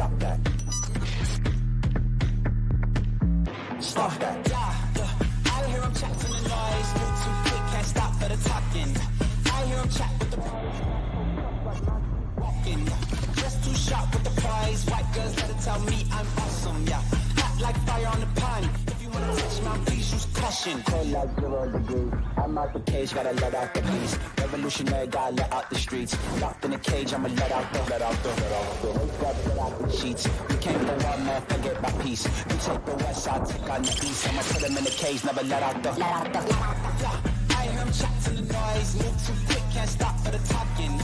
Stop that. Stop that. I hear him chat from the noise. Move too quick, can't stop for the talking. I hear him chat with the walking. Just too sharp with the prize. White girls gotta tell me I'm awesome, yeah. Hot like fire on the pan. If you wanna touch my please use caution. Cold like 0 degrees. I'm out the cage, gotta let out the beast. Revolutionary, gotta let out the streets. Locked in a cage, I'ma let out the sheets. You can't go out, man, forget my peace. You take the west, I'll take on the east. I'ma put him in the cage, never let out the. I hear him chat to the noise. Move too quick, can't stop for the talking.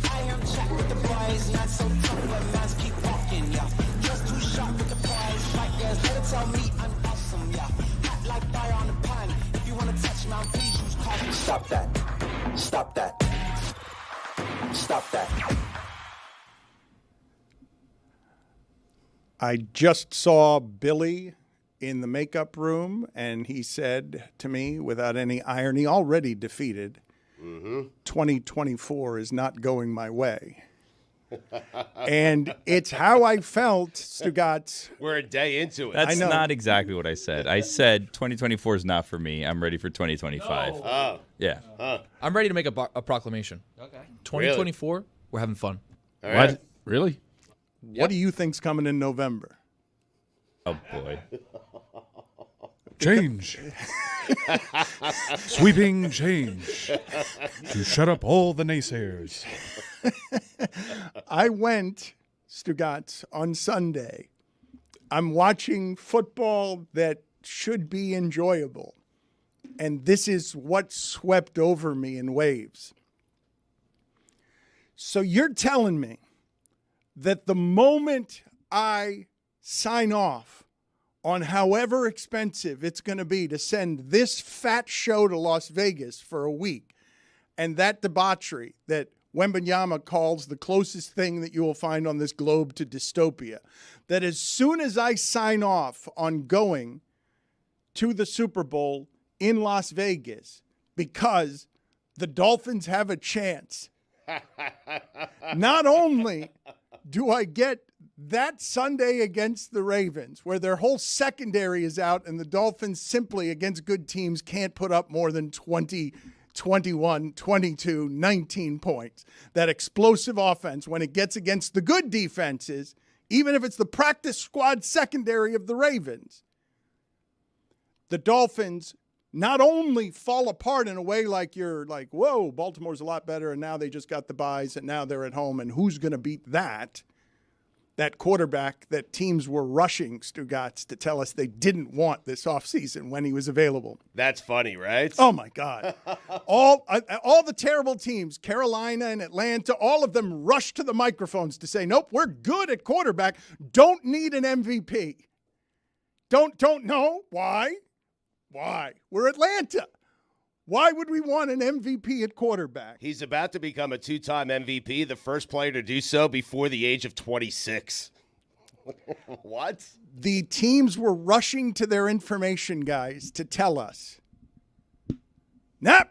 I hear him chat with the boys. Not so tough, but mans keep walking, yeah. Just too sharp with the prize. White girls better tell me I'm awesome, yeah. Hot like fire on the pan. If you wanna touch my please use caution. Stop that. Stop that. Stop that. I just saw Billy in the makeup room, and he said to me, without any irony, already defeated, 2024 is not going my way. And it's how I felt, Stugotz. We're a day into it. That's not exactly what I said. I said 2024 is not for me. I'm ready for 2025. No. Oh. Yeah. I'm ready to make a proclamation. Okay. 2024, really? We're having fun. All right. What? Really? What do you think's coming in November? Oh, boy. Change. Sweeping change. To shut up all the naysayers. I went, Stugotz, on Sunday. I'm watching football that should be enjoyable. And this is what swept over me in waves. So you're telling me that the moment I sign off on however expensive it's going to be to send this fat show to Las Vegas for a week, and that debauchery that Wembanyama calls the closest thing that you will find on this globe to dystopia, that as soon as I sign off on going to the Super Bowl in Las Vegas because the Dolphins have a chance, not only do I get that Sunday against the Ravens, where their whole secondary is out and the Dolphins simply against good teams can't put up more than 20, 21, 22, 19 points. That explosive offense, when it gets against the good defenses, even if it's the practice squad secondary of the Ravens, the Dolphins not only fall apart in a way like you're like, whoa, Baltimore's a lot better, and now they just got the byes, and now they're at home, and who's going to beat that? That quarterback that teams were rushing, Stugotz, to tell us they didn't want this offseason when he was available. That's funny, right? Oh, my God. all the terrible teams, Carolina and Atlanta, all of them rushed to the microphones to say, nope, we're good at quarterback, don't need an MVP. Don't know. Why? Why? We're Atlanta. Why would we want an MVP at quarterback? He's about to become a two-time MVP, the first player to do so before the age of 26. What? The teams were rushing to their information guys to tell us, nope,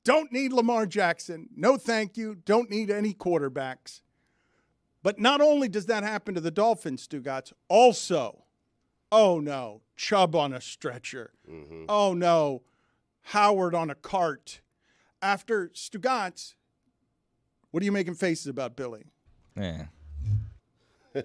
don't need Lamar Jackson. No, thank you. Don't need any quarterbacks. But not only does that happen to the Dolphins, Stugotz, also, oh, no, Chubb on a stretcher. Mm-hmm. Oh, no, Howard on a cart. After Stugotz, what are you making faces about, Billy? Yeah.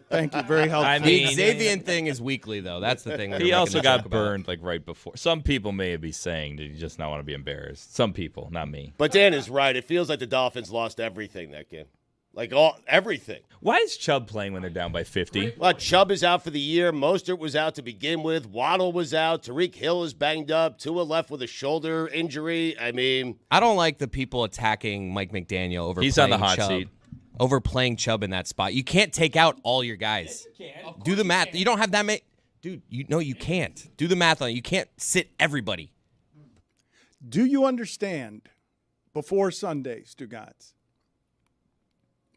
Thank you. Very helpful. I mean, the Xavier thing is weekly, though. That's the thing. He also got burned like right before. Some people may be saying, did you just not want to be embarrassed? Some people, not me. But Dan is right. It feels like the Dolphins lost everything that game. Like everything. Why is Chubb playing when they're down by 50? Well, Chubb is out for the year. Mostert was out to begin with. Waddle was out. Tariq Hill is banged up. Tua left with a shoulder injury. I mean, I don't like the people attacking Mike McDaniel over. He's on the hot Chubb. seat. Overplaying Chubb in that spot. You can't take out all your guys. Yes, you can. Do the math. You don't have that many. Dude, you can't. Do the math on it. You can't sit everybody. Do you understand before Sunday, Stugotz?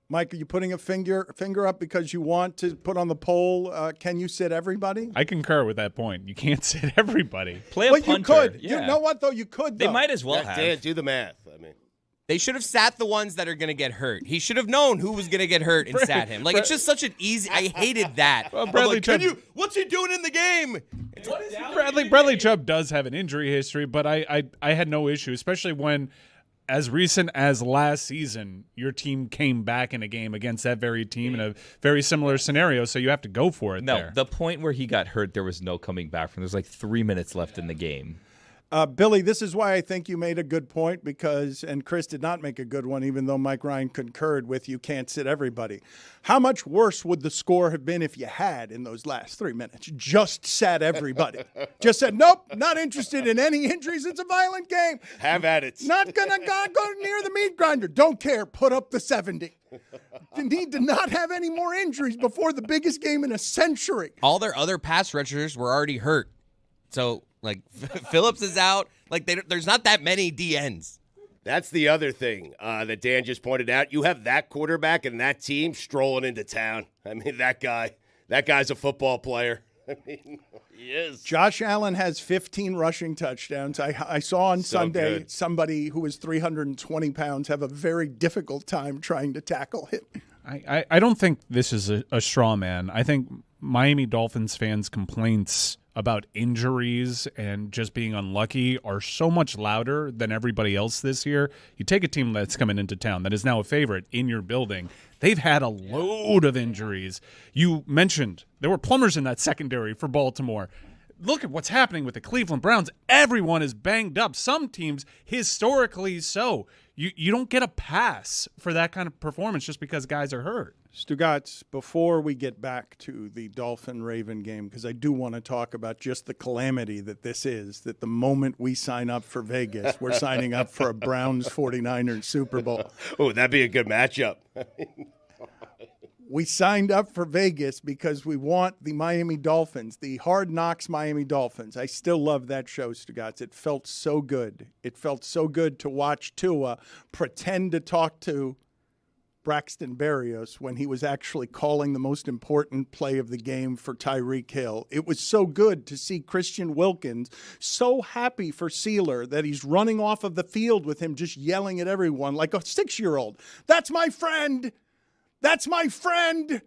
Mike, are you putting a finger up because you want to put on the poll, can you sit everybody? I concur with that point. You can't sit everybody. Play a punter. You could. Yeah. You know what, though? You could, though. They might as well have. Dan, do the math. I mean, They should have sat the ones that are going to get hurt. He should have known who was going to get hurt and sat him. Like, it's just such an easy. I hated that. Well, Bradley Chubb. What's he doing in the game? Bradley Chubb does have an injury history, but I had no issue, especially when, as recent as last season, your team came back in a game against that very team in a very similar scenario, so you have to go for it there. The point where he got hurt, there was no coming back from. There's like 3 minutes left in the game. Billy, this is why I think you made a good point and Chris did not make a good one, even though Mike Ryan concurred with you can't sit everybody. How much worse would the score have been if you had, in those last 3 minutes, just sat everybody? Just said, nope, not interested in any injuries. It's a violent game. Have at it. Not going to go near the meat grinder. Don't care. Put up the 70. You need to not have any more injuries before the biggest game in a century. All their other pass rushers were already hurt. So, like, Phillips is out. Like, there's not that many DNs. That's the other thing that Dan just pointed out. You have that quarterback and that team strolling into town. I mean, that guy's a football player. I mean, he is. Josh Allen has 15 rushing touchdowns. I saw on Sunday good. somebody who was 320 pounds have a very difficult time trying to tackle him. I don't think this is a straw man. I think Miami Dolphins fans' complaints about injuries and just being unlucky are so much louder than everybody else this year. You take a team that's coming into town that is now a favorite in your building. They've had a load of injuries. You mentioned there were plumbers in that secondary for Baltimore. Look at what's happening with the Cleveland Browns. Everyone is banged up. Some teams, historically so. You don't get a pass for that kind of performance just because guys are hurt. Stugotz, before we get back to the Dolphin-Raven game, because I do want to talk about just the calamity that this is, that the moment we sign up for Vegas, we're signing up for a Browns-49ers Super Bowl. Oh, that'd be a good matchup. We signed up for Vegas because we want the Miami Dolphins, the Hard Knocks Miami Dolphins. I still love that show, Stugotz. It felt so good. It felt so good to watch Tua pretend to talk to Braxton Berrios when he was actually calling the most important play of the game for Tyreek Hill. It was so good to see Christian Wilkins so happy for Sealer that he's running off of the field with him just yelling at everyone like a 6-year-old. That's my friend! That's my friend!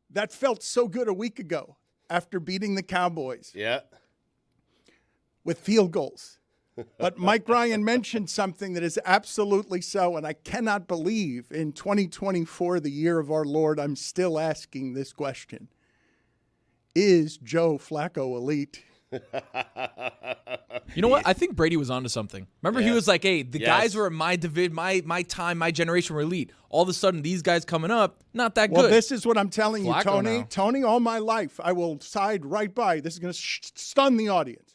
That felt so good a week ago after beating the Cowboys. Yeah. With field goals. But Mike Ryan mentioned something that is absolutely so, and I cannot believe in 2024, the year of our Lord, I'm still asking this question. Is Joe Flacco elite? You know what? I think Brady was onto something. Remember, he was like, hey, the guys were in my division, my time, my generation were elite. All of a sudden, these guys coming up, not that good. Well, this is what I'm telling you, Flacco Tony. now. Tony, all my life, I will side right by. This is going to stun the audience.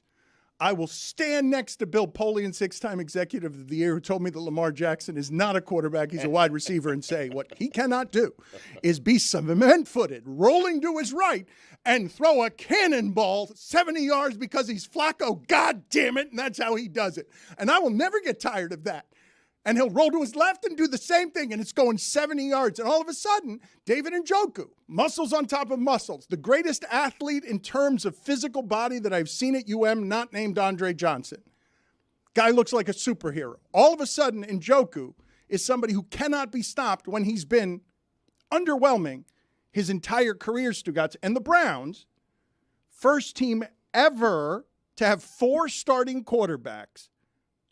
I will stand next to Bill Polian, 6-time Executive of the Year, who told me that Lamar Jackson is not a quarterback, he's a wide receiver, and say what he cannot do is be cement-footed, rolling to his right, and throw a cannonball 70 yards because he's Flacco. God damn it, and that's how he does it. And I will never get tired of that. And he'll roll to his left and do the same thing, and it's going 70 yards. And all of a sudden, David Njoku, muscles on top of muscles, the greatest athlete in terms of physical body that I've seen at UM, not named Andre Johnson. Guy looks like a superhero. All of a sudden, Njoku is somebody who cannot be stopped when he's been underwhelming his entire career, Stugotz. And the Browns, first team ever to have 4 starting quarterbacks,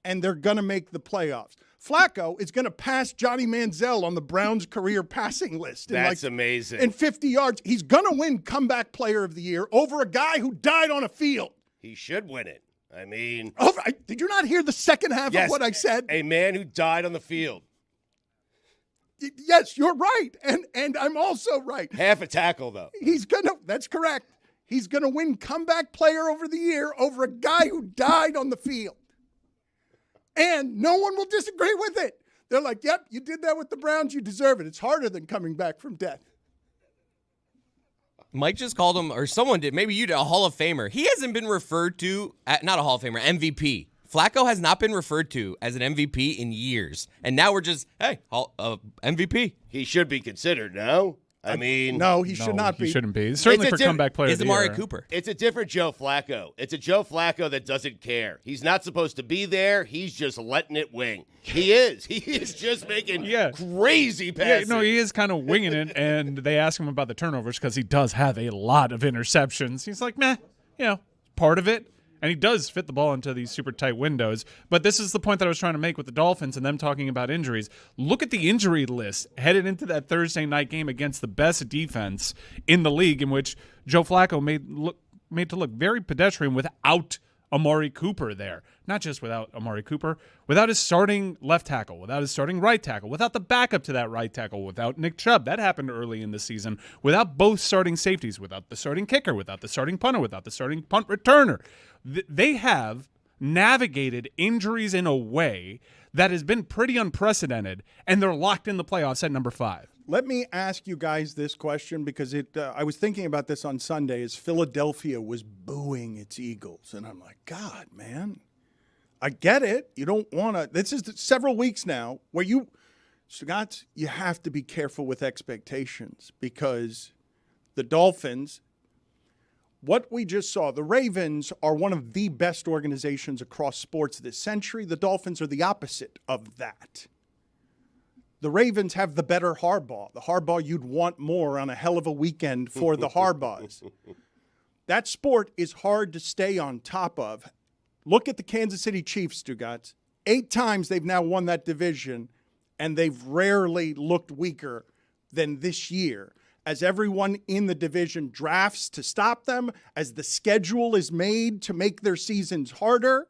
and they're going to make the playoffs. Flacco is going to pass Johnny Manziel on the Browns' career passing list. That's amazing. In 50 yards. He's going to win Comeback Player of the Year over a guy who died on a field. He should win it. I mean. Did you not hear the second half of what I said? A man who died on the field. Yes, you're right. And I'm also right. Half a tackle, though. That's correct. He's going to win Comeback Player over the Year over a guy who died on the field. And no one will disagree with it. They're like, yep, you did that with the Browns. You deserve it. It's harder than coming back from death. Mike just called him, or someone did, maybe you did, a Hall of Famer. He hasn't been referred to, not a Hall of Famer, MVP. Flacco has not been referred to as an MVP in years. And now we're just, hey, MVP. He should be considered, no? I mean, no, he should not be. He shouldn't be. Certainly for comeback player of the Amari year. Cooper. it's a different Joe Flacco. It's a Joe Flacco that doesn't care. He's not supposed to be there. He's just letting it wing. He is. He is just making crazy passes. Yeah, no, he is kind of winging it, and they ask him about the turnovers because he does have a lot of interceptions. He's like, meh, part of it. And he does fit the ball into these super tight windows. But this is the point that I was trying to make with the Dolphins and them talking about injuries. Look at the injury list headed into that Thursday night game against the best defense in the league, in which Joe Flacco made to look very pedestrian without Amari Cooper there. Not just without Amari Cooper, without his starting left tackle, without his starting right tackle, without the backup to that right tackle, without Nick Chubb. That happened early in the season. Without both starting safeties, without the starting kicker, without the starting punter, without the starting punt returner. They have navigated injuries in a way that has been pretty unprecedented, and they're locked in the playoffs at number 5. Let me ask you guys this question because I was thinking about this on Sunday as Philadelphia was booing its Eagles. And I'm like, God, man, I get it. You don't want to. This is several weeks now where Stugotz, you have to be careful with expectations because the Dolphins, what we just saw, the Ravens are one of the best organizations across sports this century. The Dolphins are the opposite of that. The Ravens have the better Harbaugh, the Harbaugh you'd want more on a hell of a weekend for the Harbaughs. That sport is hard to stay on top of. Look at the Kansas City Chiefs, Stugotz. 8 times they've now won that division, and they've rarely looked weaker than this year. As everyone in the division drafts to stop them, as the schedule is made to make their seasons harder,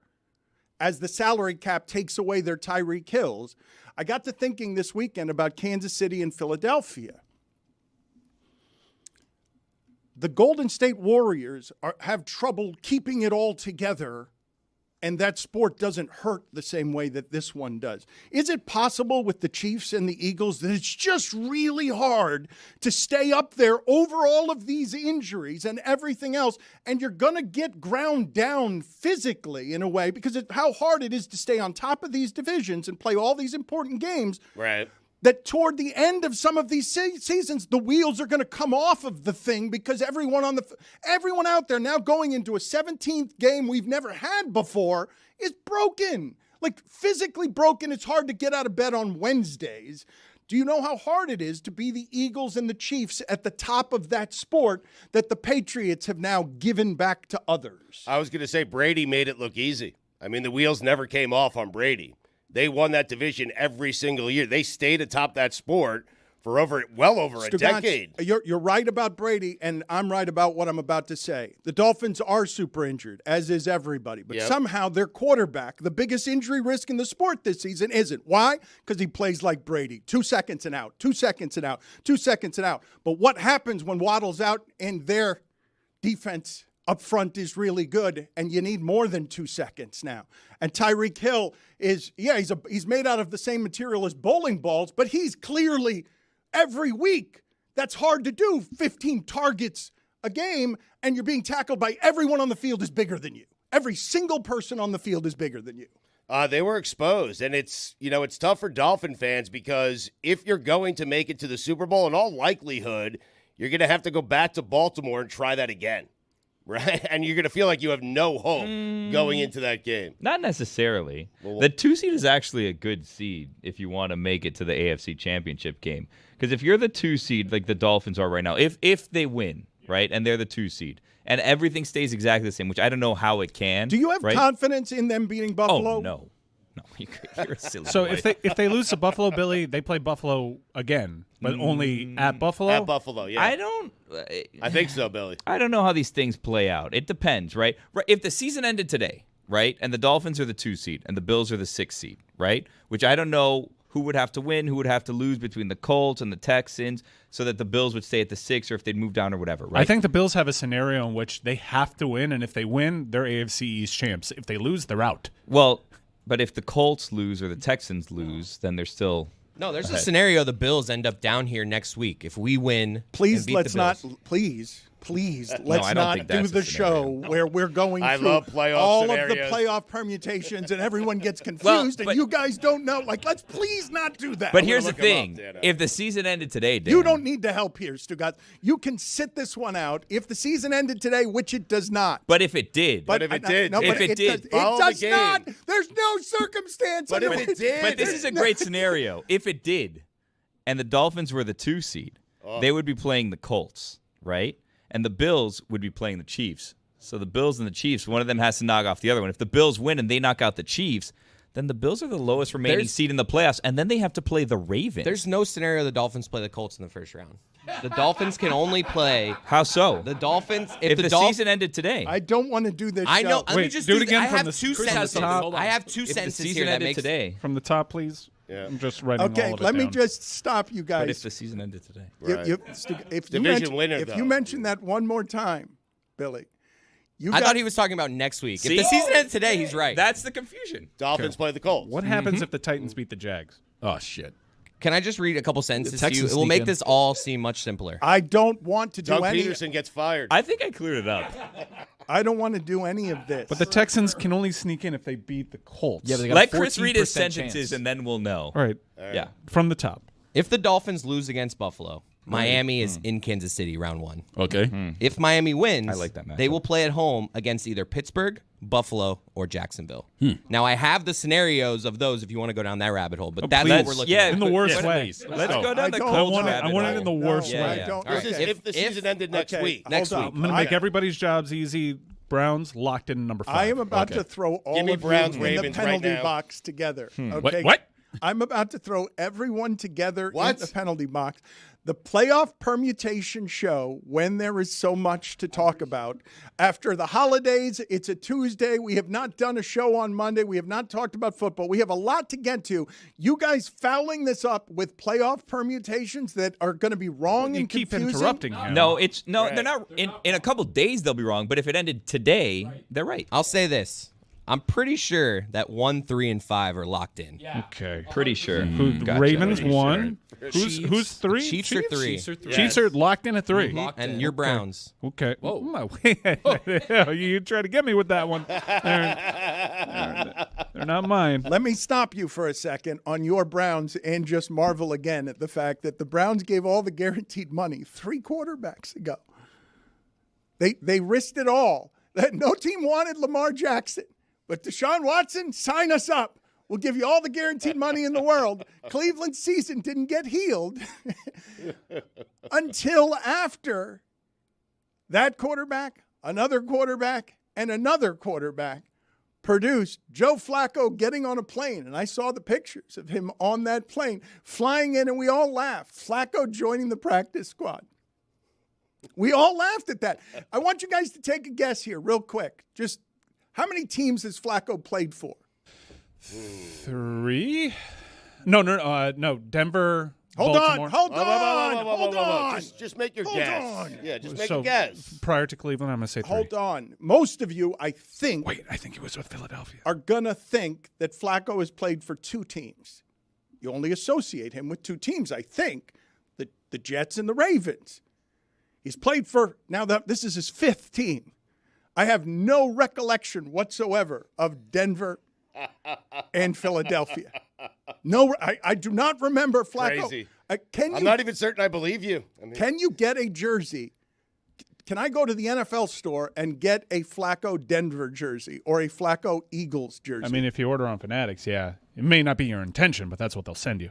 as the salary cap takes away their Tyreek Hills. I got to thinking this weekend about Kansas City and Philadelphia. The Golden State Warriors have trouble keeping it all together, and that sport doesn't hurt the same way that this one does. Is it possible with the Chiefs and the Eagles that it's just really hard to stay up there over all of these injuries and everything else, and you're going to get ground down physically in a way because of how hard it is to stay on top of these divisions and play all these important games? Right. That toward the end of some of these seasons, the wheels are going to come off of the thing because everyone out there now going into a 17th game we've never had before is broken. Like physically broken. It's hard to get out of bed on Wednesdays. Do you know how hard it is to be the Eagles and the Chiefs at the top of that sport that the Patriots have now given back to others? I was going to say Brady made it look easy. I mean, the wheels never came off on Brady. They won that division every single year. They stayed atop that sport for well over a decade. You're right about Brady, and I'm right about what I'm about to say. The Dolphins are super injured, as is everybody. But somehow their quarterback, the biggest injury risk in the sport this season, isn't. Why? Because he plays like Brady. 2 seconds and out, 2 seconds and out, 2 seconds and out. But what happens when Waddle's out and their defense up front is really good, and you need more than 2 seconds now. And Tyreek Hill is, he's made out of the same material as bowling balls, but he's clearly every week. That's hard to do. 15 targets a game, and you're being tackled by everyone on the field is bigger than you. Every single person on the field is bigger than you. They were exposed, and it's tough for Dolphin fans because if you're going to make it to the Super Bowl, in all likelihood, you're going to have to go back to Baltimore and try that again. Right, and you're going to feel like you have no hope going into that game. Not necessarily. The 2 seed is actually a good seed if you want to make it to the AFC Championship game. Because if you're the 2 seed, like the Dolphins are right now, if they win, right, and they're the 2 seed, and everything stays exactly the same, which I don't know how it can. Do you have confidence in them beating Buffalo? Oh, no. No, you're a silly So boy. if they lose to Buffalo, Billy, they play Buffalo again, but only at Buffalo? At Buffalo, yeah. I think so, Billy. I don't know how these things play out. It depends, right? If the season ended today, right, and the Dolphins are the 2 seed and the Bills are the 6 seed, right, which I don't know who would have to win, who would have to lose between the Colts and the Texans so that the Bills would stay at the 6 or if they'd move down or whatever, right? I think the Bills have a scenario in which they have to win, and if they win, they're AFC East champs. If they lose, they're out. Well, but if the Colts lose or the Texans lose, then they're still No, there's a scenario the Bills end up down here next week. If we win, please and beat let's the not. Bills. Please, Please, I let's don't not think do that's the a scenario. show where we're going I through love playoff all scenarios. of the playoff permutations and everyone gets confused but- and you guys don't know. Like, let's please not do that. But here's the look 'em up, thing: Dan. if the season ended today, Dan, You don't need to help here, Stugotz. You can sit this one out. If the season ended today, which it does not. But if it did, But if it did, no, if but it did, does, follow it the does game. not. There's no circumstance. But if under it which- did- But this is a great scenario. If it did, and the Dolphins were the 2 seed, they would be playing the Colts, right? And the Bills would be playing the Chiefs. So the Bills and the Chiefs, one of them has to knock off the other one. If the Bills win and they knock out the Chiefs, then the Bills are the lowest remaining seed in the playoffs, and then they have to play the Ravens. There's no scenario the Dolphins play the Colts in the first round. The Dolphins can only play How so? the Dolphins if the season ended today. I don't want to do this. I know. show. Let me Wait, just do it again I from have the- two Chris has sentences. something. Hold on. I have two if the sentences season here that ended makes today. From the top, please. Yeah. I'm just writing Okay, all of it let me down. just stop you But if guys. the season ended today. Right. If Division you mention, winner, if though. you mention that one more time, Billy, you I got, thought he was talking about next week. See? If the season ended today, he's right. That's the confusion. Dolphins play the Colts. What happens if the Titans beat the Jags? Oh shit. Can I just read a couple sentences to you? Texans It will sneak make in. this all seem much simpler. I don't want to do Doug any. Peterson gets fired. I think I cleared it up. I don't want to do any of this. But the Texans can only sneak in if they beat the Colts. Yeah, but they got Let a Chris read his 14% sentences, chance. and then we'll know. All right, Yeah. from the top. If the Dolphins lose against Buffalo, Miami is in Kansas City round 1. Okay. If Miami wins, I like that matchup. they will play at home against either Pittsburgh, Buffalo, or Jacksonville. Now, I have the scenarios of those if you want to go down that rabbit hole, but that's what please. we're looking Yeah, at. In the worst way. Let's go down the I don't- Colts I want it- rabbit I want it hole. in the worst Yeah, way. yeah. don't. This is okay. if the season ended next Okay, week. hold Next on. week. I'm going to make I- everybody's jobs easy. Browns locked in number 5. I am about to throw all Give me of Browns, you in the Ravens right penalty now. box together. Okay. What? I'm about to throw everyone together What? in the penalty box. The playoff permutation show, when there is so much to talk about. After the holidays, it's a Tuesday. We have not done a show on Monday. We have not talked about football. We have a lot to get to. You guys fouling this up with playoff permutations that are going to be wrong You and keep confusing. interrupting him. No, it's no. Right. They're not. In a couple days, they'll be wrong. But if it ended today, they're right. I'll say this. I'm pretty sure that 1, 3, and 5 are locked in. Okay. Pretty sure. Gotcha. Ravens Pretty 1. Who's Chiefs- who's 3? Chiefs are 3. Chiefs are 3. Chiefs are locked in at 3. And your Browns. Okay. Whoa. You try to get me with that one. They're not mine. Let me stop you for a second on your Browns and just marvel again at the fact that the Browns gave all the guaranteed money 3 quarterbacks ago. They risked it all. No team wanted Lamar Jackson. But Deshaun Watson, sign us up. We'll give you all the guaranteed money in the world. Cleveland's season didn't get healed until after that quarterback, another quarterback, and another quarterback produced Joe Flacco getting on a plane. And I saw the pictures of him on that plane flying in, and we all laughed. Flacco joining the practice squad. We all laughed at that. I want you guys to take a guess here real quick. Just how many teams has Flacco played for? 3? No. Denver, Hold Baltimore. on. Just make your Hold guess. on. Yeah, just make So, a guess. Prior to Cleveland, I'm going to say 3. Hold on. Most of you, I think, Wait, I think he was with Philadelphia. are going to think that Flacco has played for 2 teams. You only associate him with 2 teams, I think, the Jets and the Ravens. He's played for, this is his 5th team. I have no recollection whatsoever of Denver and Philadelphia. No, I do not remember Flacco. Crazy. Can I'm you not even certain I believe you. I mean, Can you get a jersey? Can I go to the NFL store and get a Flacco Denver jersey or a Flacco Eagles jersey? I mean, if you order on Fanatics, yeah. It may not be your intention, but that's what they'll send you.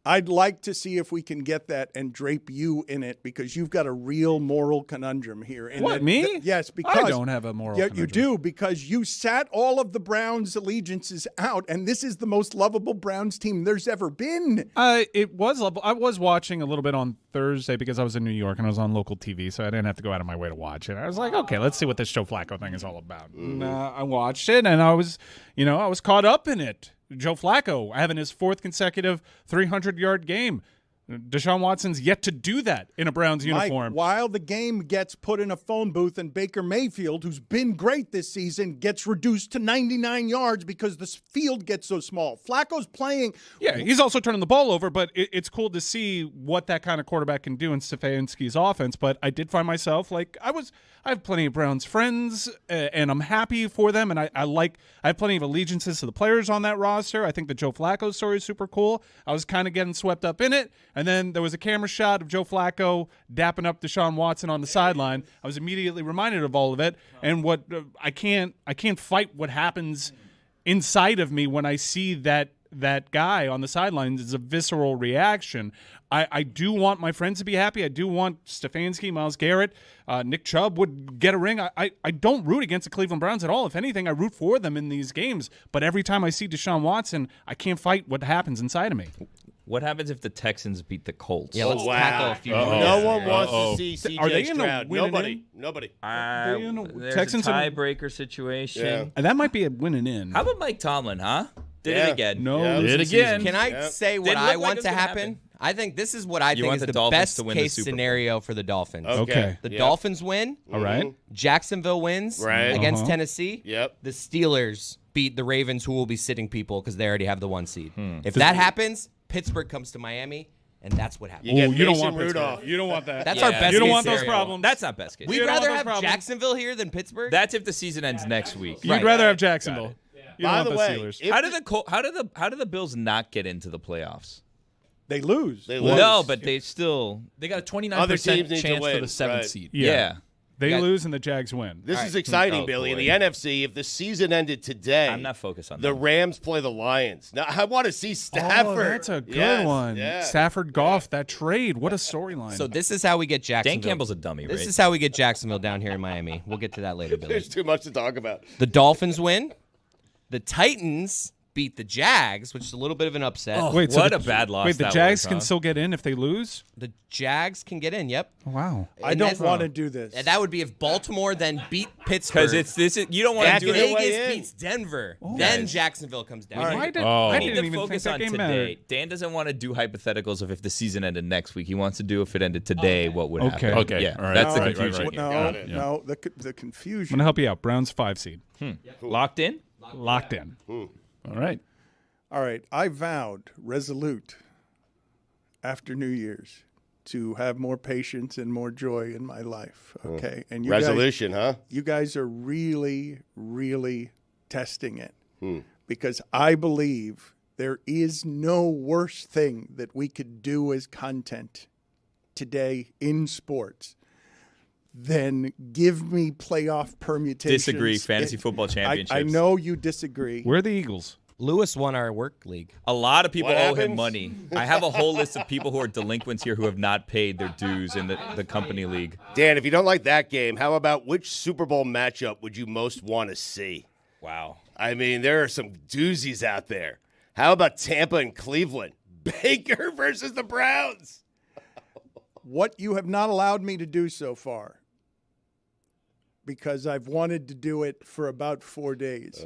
I'd like to see if we can get that and drape you in it because you've got a real moral conundrum here. In What, that- me? Yes, because I don't have a moral Yeah, conundrum. you do because you sat all of the Browns' allegiances out, and this is the most lovable Browns team there's ever been. It was. I was watching a little bit on Thursday because I was in New York and I was on local TV, so I didn't have to go out of my way to watch it. I was like, okay, let's see what this Joe Flacco thing is all about. And, I watched it, and I was caught up in it. Joe Flacco having his 4th consecutive 300-yard game. Deshaun Watson's yet to do that in a Browns uniform. Mike, while the game gets put in a phone booth and Baker Mayfield, who's been great this season, gets reduced to 99 yards because the field gets so small. Flacco's playing. Yeah, he's also turning the ball over, but it's cool to see what that kind of quarterback can do in Stefanski's offense. But I did find myself I have plenty of Browns friends, and I'm happy for them, and I have plenty of allegiances to the players on that roster. I think the Joe Flacco story is super cool. I was kind of getting swept up in it. And then there was a camera shot of Joe Flacco dapping up Deshaun Watson on the sideline. I was immediately reminded of all of it, and what I can't fight what happens inside of me when I see that guy on the sidelines. It's a visceral reaction. I do want my friends to be happy. I do want Stefanski, Myles Garrett, Nick Chubb would get a ring. I don't root against the Cleveland Browns at all. If anything, I root for them in these games. But every time I see Deshaun Watson, I can't fight what happens inside of me. What happens if the Texans beat the Colts? Yeah, let's tackle a few more. No one wants to see CJ Are they in a Stroud. win and Nobody. There's Texans a and- tiebreaker situation. Yeah. And that might be a winning in. How about Mike Tomlin, huh? Did it again. No, Yeah. losing Did it again. season. Can I say what Didn't I look like want it was to gonna happen? happen. I think this is what I think want is the the Dolphins best to win the case Super Bowl. scenario for the Dolphins. Okay. The Yeah. Dolphins win. All right. Jacksonville wins Right. against Tennessee. Yep. The Steelers beat the Ravens, who will be sitting people because they already have the 1 seed. If that happens, Pittsburgh comes to Miami, and that's what happens. You get You don't Mason want Pittsburgh. Rudolph. You don't want that. That's Yeah. our best You don't case want those scenario. problems. That's not best case. We'd You don't rather want those have problems. Jacksonville here than Pittsburgh. That's if the season ends next week. You'd Right. rather have Jacksonville. You don't By want the way, Steelers. if How do the Bills not get into the playoffs? They lose. they lose. No, but they still. They got a Other 29% teams need to chance for win, the 7th right. seed. Yeah. They got- lose and the Jags win. This is exciting, Oh, Billy. In boy. the NFC, if the season ended today, I'm not focused on the that. Rams play the Lions. Now, I want to see Stafford. Oh, that's a good Yes, one. yeah. Stafford Goff, that trade. What a storyline. So this is how we get Jacksonville. Dan Campbell's a dummy, right? This is how we get Jacksonville down here in Miami. We'll get to that later, Billy. There's too much to talk about. The Dolphins win. The Titans beat the Jags, which is a little bit of an upset. Wait, so what the- a bad loss Wait, the that Jags was, can huh? still get in if they lose? The Jags can get in, yep. Wow. I And don't that's- want to do this. And that would be if Baltimore then beat Pittsburgh. Because it's this. You don't want Back to do in it. the way Vegas in. beats Denver. Then Guys. Jacksonville comes down. All right. I We didn't need to even focus think on that game today. mattered. Dan doesn't want to do hypotheticals of if the season ended next week. He wants to do if it ended today, what would Okay. happen. Okay. Yeah, All right. that's the Right, right, confusion. right. no, Got it. no, the I'm confusion. going to help you out. Browns 5 seed. Locked in? Locked in. All right. All right, I vowed, resolute, after New Year's, to have more patience and more joy in my life. Okay, and you Resolution, huh? you guys are really, really testing it because I believe there is no worse thing that we could do as content today in sports than give me playoff permutations. Disagree. Fantasy football championships. I know you disagree. We're the Eagles. Lewis won our work league. A lot of people What owe him happens? money. I have a whole list of people who are delinquents here who have not paid their dues in the company league. Dan, if you don't like that game, how about which Super Bowl matchup would you most want to see? Wow. I mean, there are some doozies out there. How about Tampa and Cleveland? Baker versus the Browns. What you have not allowed me to do so far, because I've wanted to do it for about 4 days.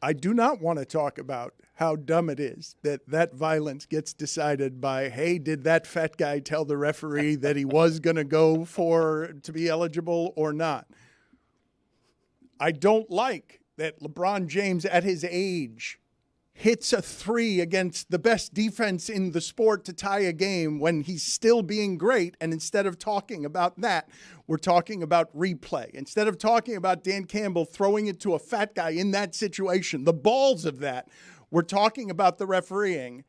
I do not want to talk about how dumb it is that violence gets decided by, hey, did that fat guy tell the referee that he was going to go to be eligible or not? I don't like that LeBron James at his age hits a 3 against the best defense in the sport to tie a game when he's still being great. And instead of talking about that, we're talking about replay. Instead of talking about Dan Campbell throwing it to a fat guy in that situation, the balls of that, we're talking about the refereeing.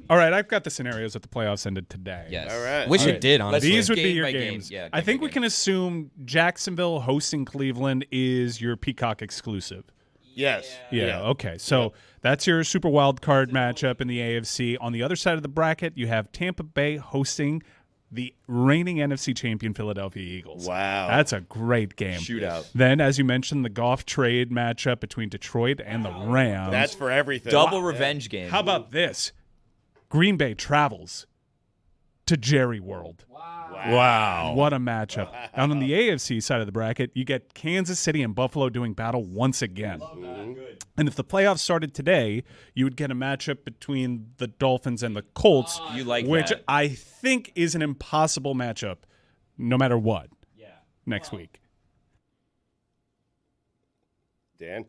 All right, I've got the scenarios that the playoffs ended today. Yes. All right. Wish it did, honestly. These would be Game your by game. games. Yeah, I game think by we can assume Jacksonville hosting Cleveland is your Peacock exclusive. Yes. Yeah, okay. So that's your super wild card matchup in the AFC. On the other side of the bracket, you have Tampa Bay hosting the reigning NFC champion Philadelphia Eagles. Wow. That's a great game. Shootout. Then, as you mentioned, the Goff trade matchup between Detroit and the Rams. That's for everything. Double revenge game. How about this? Green Bay travels to Jerry World. Wow. What a matchup. And on the AFC side of the bracket, you get Kansas City and Buffalo doing battle once again. And if the playoffs started today, you would get a matchup between the Dolphins and the Colts, You like which that. I think is an impossible matchup no matter what next week. Dan?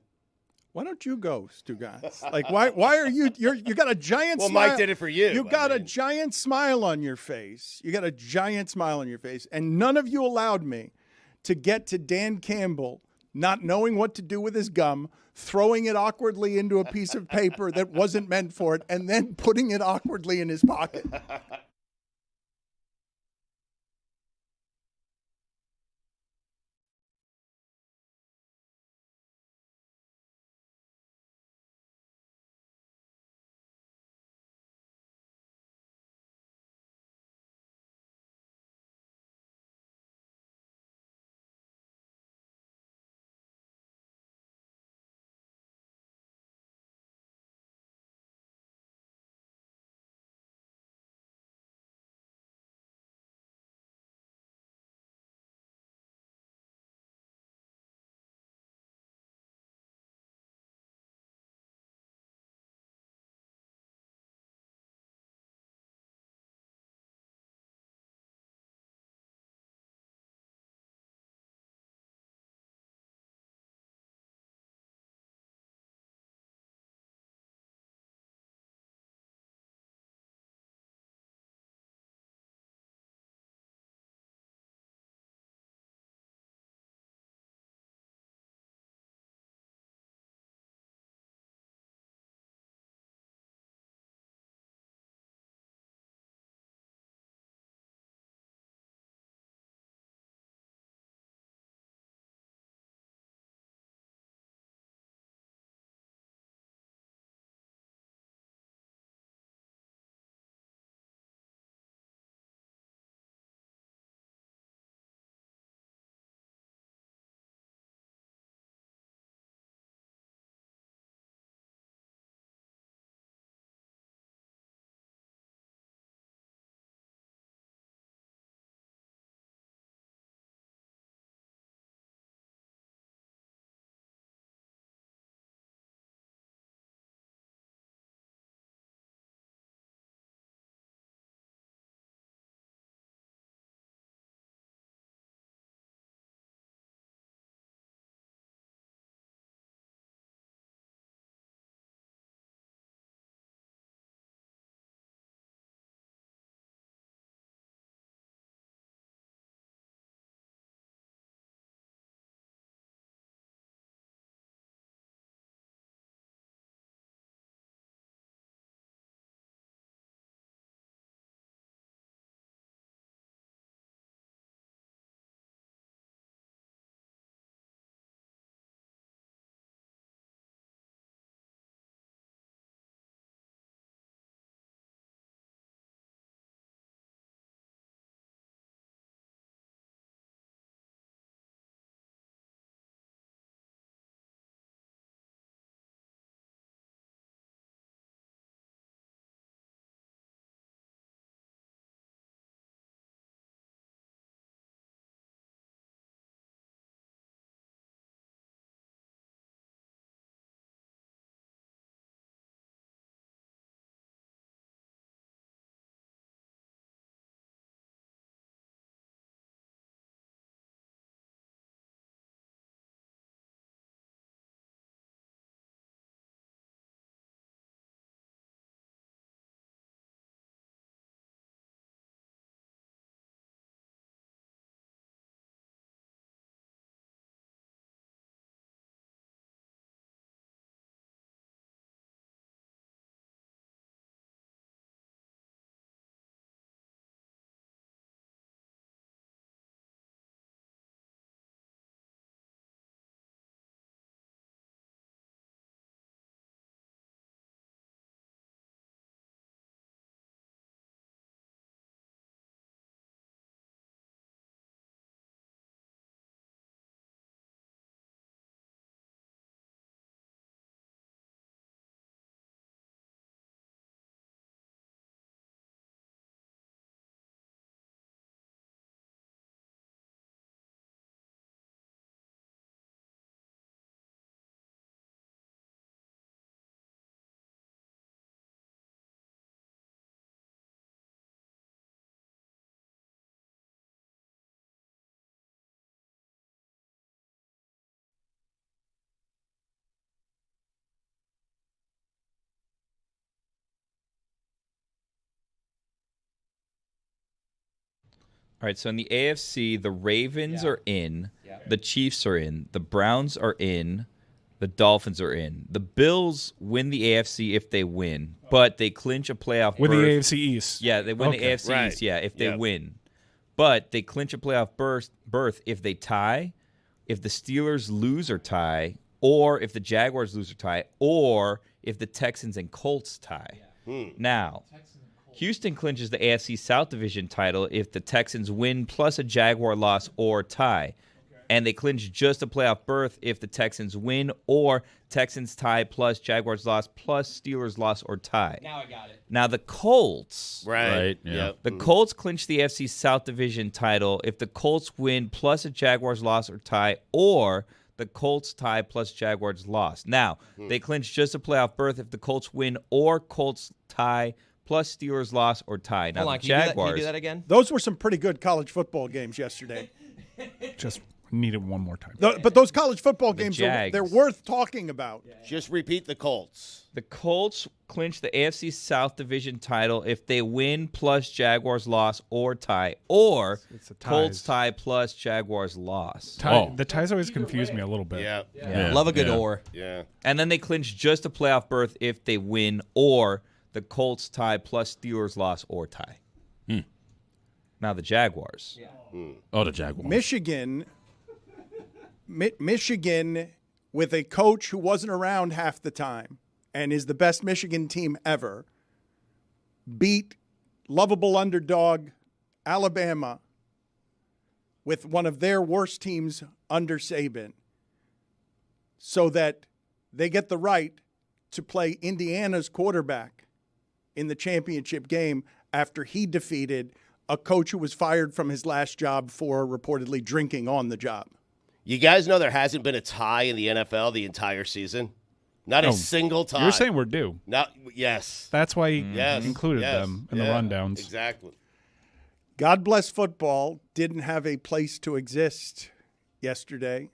Why don't you go, Stugotz? Like, why are you? You got a giant. Well, smile. Mike did it for you. You I got a mean- giant smile on your face. You got a giant smile on your face, and none of you allowed me to get to Dan Campbell not knowing what to do with his gum, throwing it awkwardly into a piece of paper that wasn't meant for it, and then putting it awkwardly in his pocket. All right, so in the AFC, the Ravens are in, the Chiefs are in, the Browns are in, the Dolphins are in. The Bills win the AFC if they win, but they clinch a playoff With the berth. AFC East. Yeah, they win the Okay. AFC Right. East, if they Yep. win. But they clinch a playoff berth if they tie, if the Steelers lose or tie, or if the Jaguars lose or tie, or if the Texans and Colts tie. Now, Houston clinches the AFC South Division title if the Texans win plus a Jaguar loss or tie. And they clinch just a playoff berth if the Texans win or Texans tie plus Jaguars loss plus Steelers loss or tie. Now I got it. Now the Colts, Right. Yeah. Yep. the Colts clinch the AFC South Division title if the Colts win plus a Jaguars loss or tie, or the Colts tie plus Jaguars loss. Now, they clinch just a playoff berth if the Colts win or Colts tie plus Steelers loss or tie. Now Hold on, the can you do that- Jaguars, can you do that again? Those were some pretty good college football games yesterday. Just need it one more time. But those college football games, Jags. they're worth talking about. Just repeat the Colts. the Colts clinch the AFC South Division title if they win plus Jaguars loss or tie, or It's the Colts ties. tie plus Jaguars loss. The ties always confuse me a little bit. Yeah. Yeah. Love a good Yeah. or. Yeah. And then they clinch just a playoff berth if they win, or the Colts tie plus Steelers loss or tie. Now the Jaguars. Oh, the Jaguars. Michigan with a coach who wasn't around half the time and is the best Michigan team ever, beat lovable underdog Alabama with one of their worst teams under Saban, so that they get the right to play Indiana's quarterback in the championship game after he defeated a coach who was fired from his last job for reportedly drinking on the job. You guys know there hasn't been a tie in the NFL the entire season? Not a single tie. You're saying we're due. Yes. That's why he Yes. included Yes. them in the Yeah. rundowns. Exactly. God bless football didn't have a place to exist yesterday.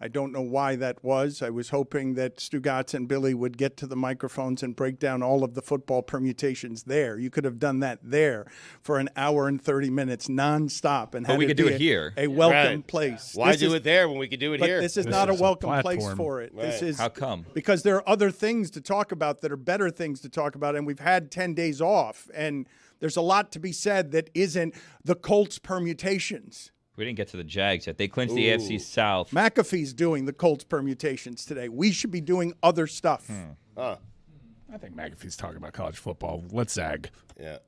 I don't know why that was. I was hoping that Stugotz and Billy would get to the microphones and break down all of the football permutations there. You could have done that there for an hour and 30 minutes nonstop, and But had we it could do be it here. a welcome Right. place. Why This do is- it there when we could do it But here? this is This not a is a welcome place platform. for it. This Right. is How come? Because there are other things to talk about that are better things to talk about, and we've had 10 days off, and there's a lot to be said that isn't the Colts permutations. We didn't get to the Jags yet. They clinched the AFC South. McAfee's doing the Colts permutations today. We should be doing other stuff. Huh. I think McAfee's talking about college football. Let's zag. Yeah.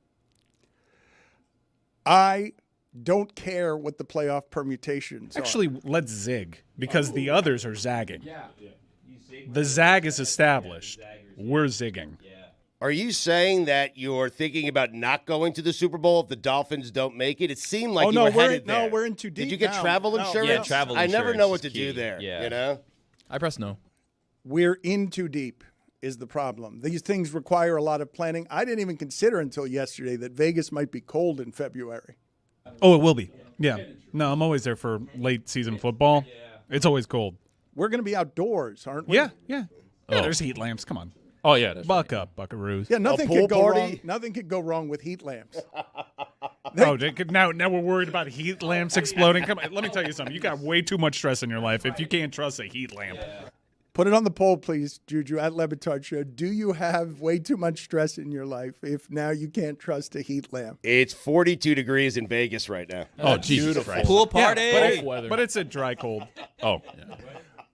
I don't care what the playoff permutations are. Actually, let's zig because the others are zagging. The zag is established. We're zigging. Are you saying that you're thinking about not going to the Super Bowl if the Dolphins don't make it? It seemed like Oh, you no, were we're headed in- there. no, we're in too Did you deep get now. travel No. insurance? Yeah, travel I never insurance know what is to key. do there. Yeah. You know? I press no. We're in too deep is the problem. These things require a lot of planning. I didn't even consider until yesterday that Vegas might be cold in February. Oh, it will be. Yeah. No, I'm always there for late season football. It's always cold. We're going to be outdoors, aren't we? Yeah. Yeah, there's heat lamps. Come on. Oh, yeah. That's Buck up, buckaroos. Yeah, nothing pool could go party? wrong. Nothing could go wrong with heat lamps. Oh, now we're worried about heat lamps exploding. Come on, let me tell you something. You got way too much stress in your life if you can't trust a heat lamp. Put it on the poll, please, Juju, at Le Batard Show. Do you have way too much stress in your life if now you can't trust a heat lamp? It's 42 degrees in Vegas right now. Oh, Jesus Christ. Pool party. But it's a dry cold. Oh, yeah.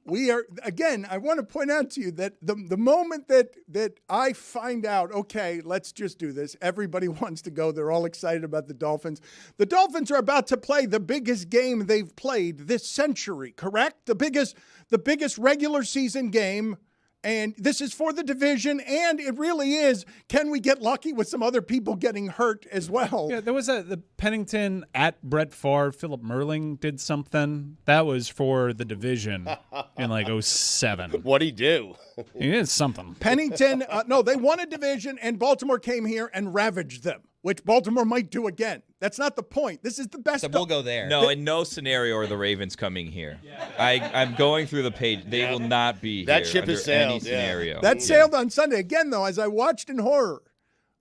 We are, again, I want to point out to you that the moment that I find out, okay, let's just do this, everybody wants to go. They're all excited about the Dolphins. The Dolphins are about to play the biggest game they've played this century, correct? The biggest regular season game. And this is for the division, and it really is. Can we get lucky with some other people getting hurt as well? Yeah, there was the Pennington at Brett Favre. Philip Merling did something. That was for the division in like 07. What'd he do? It is something. Pennington, no, they won a division, and Baltimore came here and ravaged them, which Baltimore might do again. That's not the point. This is the best. So we'll go there. No, in no scenario are the Ravens coming here. I'm going through the page. They will not be That here ship under has sailed, any scenario. That sailed on Sunday. Again, though, as I watched in horror,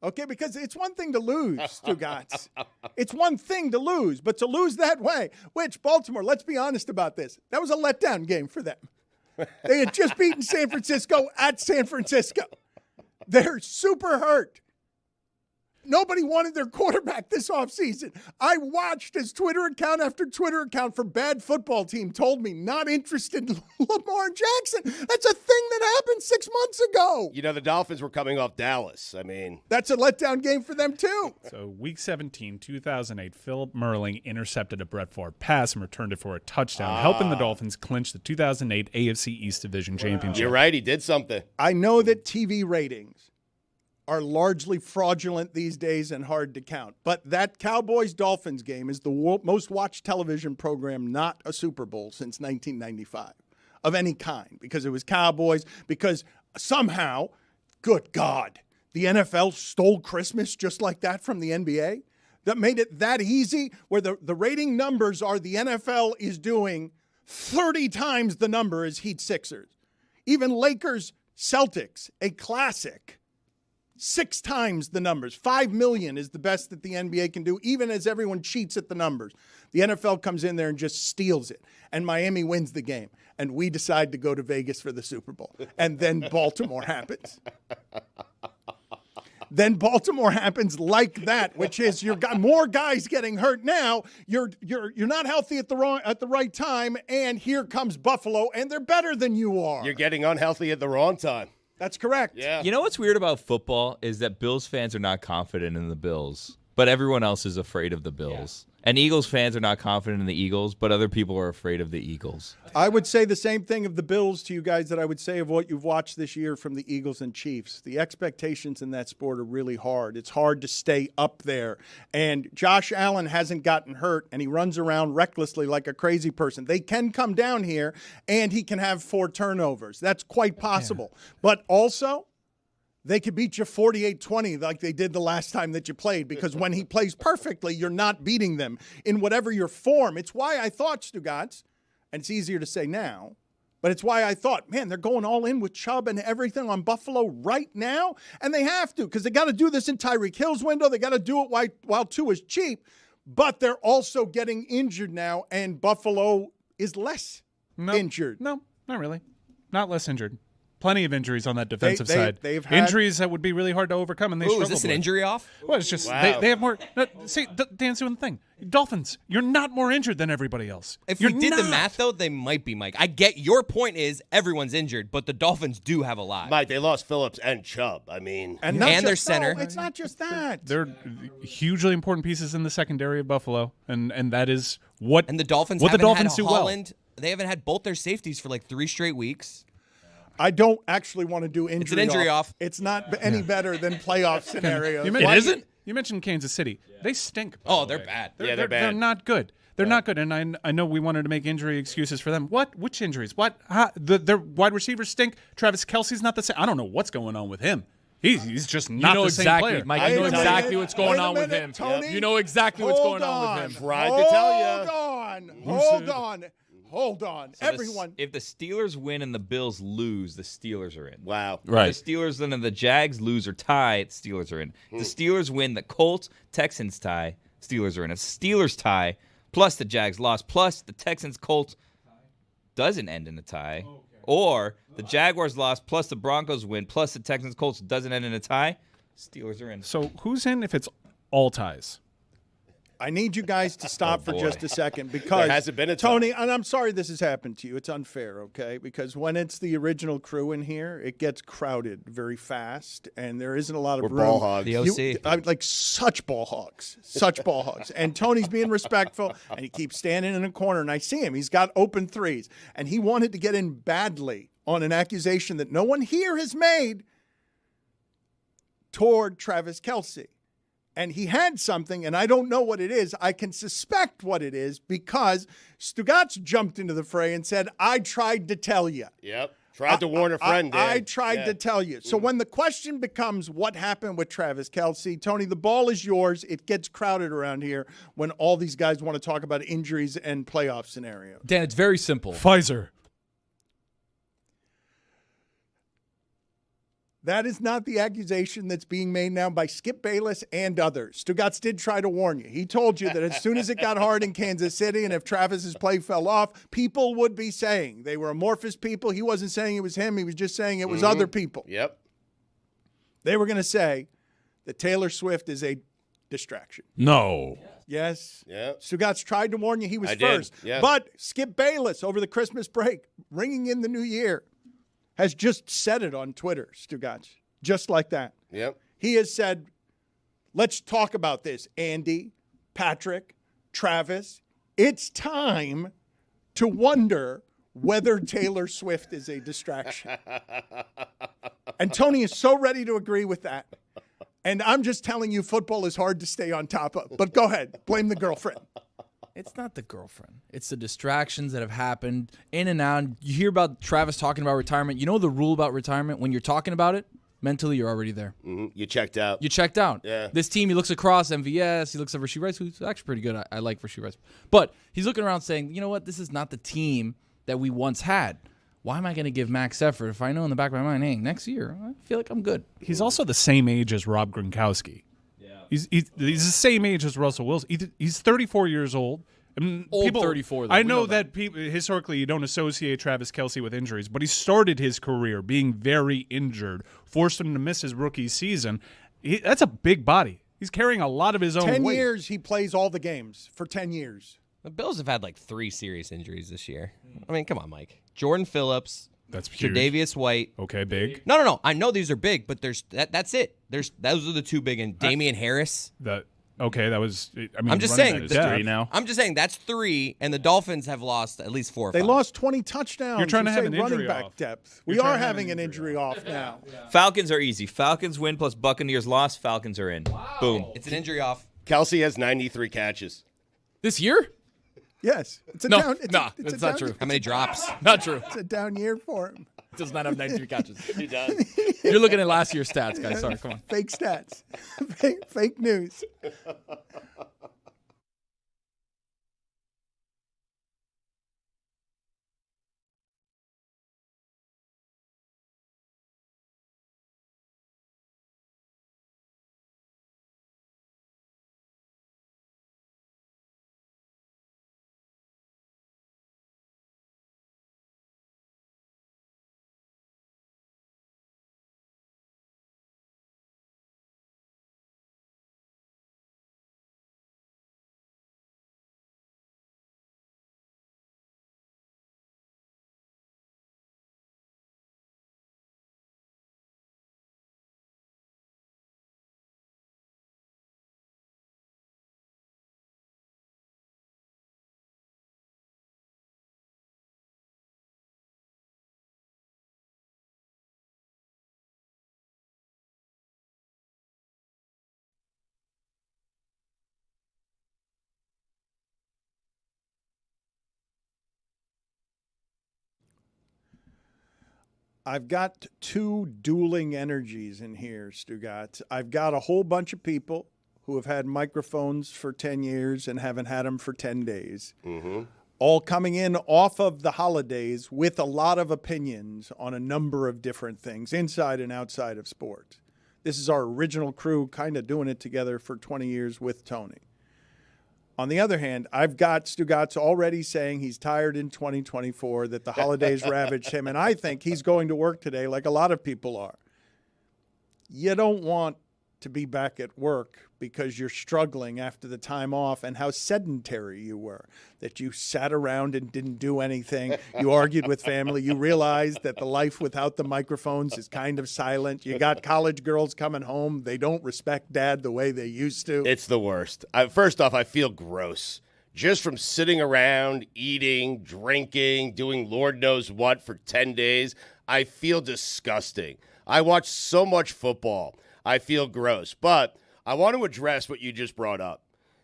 Okay, because it's one thing to lose, Stugotz. It's one thing to lose, but to lose that way, which Baltimore, let's be honest about this, that was a letdown game for them. They had just beaten San Francisco at San Francisco. They're super hurt. Nobody wanted their quarterback this offseason. I watched as Twitter account after Twitter account for bad football team told me not interested in Lamar Jackson. That's a thing that happened 6 months ago. You know, the Dolphins were coming off Dallas. I mean, that's a letdown game for them too. So week 17, 2008, Philip Merling intercepted a Brett Favre pass and returned it for a touchdown, helping the Dolphins clinch the 2008 AFC East Division Championship. You're right. He did something. I know that TV ratings are largely fraudulent these days and hard to count. But that Cowboys-Dolphins game is the most watched television program, not a Super Bowl, since 1995 of any kind, because it was Cowboys, because somehow, good God, the NFL stole Christmas just like that from the NBA. That made it that easy, where the rating numbers are the NFL is doing 30 times the number as Heat Sixers. Even Lakers-Celtics, a classic, 6 times the numbers. 5 million is the best that the NBA can do, even as everyone cheats at the numbers. The NFL comes in there and just steals it. And Miami wins the game. And we decide to go to Vegas for the Super Bowl. And then Baltimore happens. Then Baltimore happens like that, which is you've got more guys getting hurt now. You're not healthy at the right time, and here comes Buffalo, and they're better than you are. You're getting unhealthy at the wrong time. That's correct. Yeah. You know what's weird about football is that Bills fans are not confident in the Bills, but everyone else is afraid of the Bills. Yeah. And Eagles fans are not confident in the Eagles, but other people are afraid of the Eagles. I would say the same thing of the Bills to you guys that I would say of what you've watched this year from the Eagles and Chiefs. The expectations in that sport are really hard. It's hard to stay up there. And Josh Allen hasn't gotten hurt, and he runs around recklessly like a crazy person. They can come down here, and he can have 4 turnovers. That's quite possible. Yeah. But also, they could beat you 48-20 like they did the last time that you played, because when he plays perfectly, you're not beating them in whatever your form. It's why I thought, Stugotz, and it's easier to say now, but it's why I thought, man, they're going all in with Chubb and everything on Buffalo right now, and they have to, because they got to do this in Tyreek Hill's window. They got to do it while Tua is cheap, but they're also getting injured now, and Buffalo is less injured. No, not really. Not less injured. Plenty of injuries on that defensive side. They've had injuries that would be really hard to overcome, and they struggled is this an injury off? Well, it's just they have more. See, Dan's doing the thing. Dolphins, you're not more injured than everybody else. If you're we did not. the math, though, they might be, Mike. I get your point is everyone's injured, but the Dolphins do have a lot. Mike, they lost Phillips and Chubb. I mean, and their center. No, it's not just that. They're hugely important pieces in the secondary of Buffalo, and that is what. And the Dolphins what haven't the Dolphins had do Holland. Well. They haven't had both their safeties for like 3 straight weeks. I don't actually want to do injury. It's an injury off. It's not any better than playoff scenarios. It isn't? You mentioned Kansas City. Yeah. They stink. Oh, they're bad. They're bad. They're not good. They're not good. And I know we wanted to make injury excuses for them. What? Which injuries? What? Their wide receivers stink. Travis Kelce's not the same. I don't know what's going on with him. He's just not the same player. Mike, you know exactly what's going on with him. Tony, you know exactly what's going on with him. Tried to tell you. Hold on. So Everyone. If the Steelers win and the Bills lose, the Steelers are in. Wow. Right. If the Steelers then and the Jags lose or tie, the Steelers are in. If the Steelers win, the Colts, Texans tie, Steelers are in. If Steelers tie, plus the Jags lost, plus the Texans, Colts doesn't end in a tie, or the Jaguars lost, plus the Broncos win, plus the Texans, Colts doesn't end in a tie, Steelers are in. So who's in if it's all ties? I need you guys to stop for just a second, because there hasn't been a Tony, and I'm sorry this has happened to you. It's unfair, okay? Because when it's the original crew in here, it gets crowded very fast, and there isn't a lot of We're room. ball hogs. The OC. I'm like such ball hogs. And Tony's being respectful, and he keeps standing in a corner, and I see him. He's got open threes, and he wanted to get in badly on an accusation that no one here has made toward Travis Kelce. And he had something, and I don't know what it is. I can suspect what it is, because Stugotz jumped into the fray and said, I tried to tell you. Yep. Tried to warn a friend, Dan. I tried to tell you. So when the question becomes what happened with Travis Kelce, Tony, the ball is yours. It gets crowded around here when all these guys want to talk about injuries and playoff scenarios. Dan, it's very simple. Pfizer. That is not the accusation that's being made now by Skip Bayless and others. Stugotz did try to warn you. He told you that as soon as it got hard in Kansas City and if Travis's play fell off, people would be saying they were amorphous people. He wasn't saying it was him. He was just saying it was other people. Yep. They were going to say that Taylor Swift is a distraction. No. Yes. Yeah. Stugotz tried to warn you he was I did, first. yeah. But Skip Bayless over the Christmas break, ringing in the new year, has just said it on Twitter, Stugotz, just like that. Yep. He has said, let's talk about this, Andy, Patrick, Travis. It's time to wonder whether Taylor Swift is a distraction. And Tony is so ready to agree with that. And I'm just telling you, football is hard to stay on top of. But go ahead, blame the girlfriend. It's not the girlfriend. It's the distractions that have happened in and out. You hear about Travis talking about retirement. You know the rule about retirement? When you're talking about it, mentally you're already there. Mm-hmm. You checked out. You checked out. Yeah. This team, he looks across MVS. He looks at Rasheed Rice, who's actually pretty good. I like Rasheed Rice. But he's looking around saying, you know what? This is not the team that we once had. Why am I going to give max effort if I know in the back of my mind, hey, next year, I feel like I'm good. He's also the same age as Rob Gronkowski. Yeah. He's the same age as Russell Wilson. He's 34 years old. Old 34, though. I We know know that people historically you don't associate Travis Kelce with injuries, but he started his career being very injured, forced him to miss his rookie season. That's a big body. He's carrying a lot of his own 10 weight. years he plays all the games for 10 years. The Bills have had like 3 serious injuries this year. I mean, come on, Mike. Jordan Phillips, That's huge. Tre'Davious White. Okay, big. No. I know these are big, but that's it. Those are the 2 big, and Damian Harris. That was. I mean, I'm just running saying. back depth. 3 now. I'm just saying that's 3, and the Dolphins have lost at least 4 or They 5. lost 20 touchdowns. You're trying to You have say an injury running back off. depth. You're We trying are to have having an an injury injury off now. Falcons are easy. Falcons win plus Buccaneers loss. Falcons are in. Boom. It's an injury off. Kelsey has 93 catches. This year? Yes. It's a No, down. It's nah, a that's down, not true. How many drops? Not true. It's a down year for him. Does not have 93 catches. He does. You're looking at last year's stats, guys. Sorry, come on. Fake stats. Fake news. I've got 2 dueling energies in here, Stugotz. I've got a whole bunch of people who have had microphones for 10 years and haven't had them for 10 days. Mm-hmm. All coming in off of the holidays with a lot of opinions on a number of different things, inside and outside of sports. This is our original crew kind of doing it together for 20 years with Tony. On the other hand, I've got Stugotz already saying he's tired in 2024, that the holidays ravaged him, and I think he's going to work today like a lot of people are. You don't want to be back at work because you're struggling after the time off and how sedentary you were, that you sat around and didn't do anything. You argued with family. You realized that the life without the microphones is kind of silent. You got college girls coming home. They don't respect dad the way they used to. It's the worst. First off, I feel gross. Just from sitting around, eating, drinking, doing Lord knows what for 10 days, I feel disgusting. I watch so much football. I feel gross. But I want to address what you just brought up.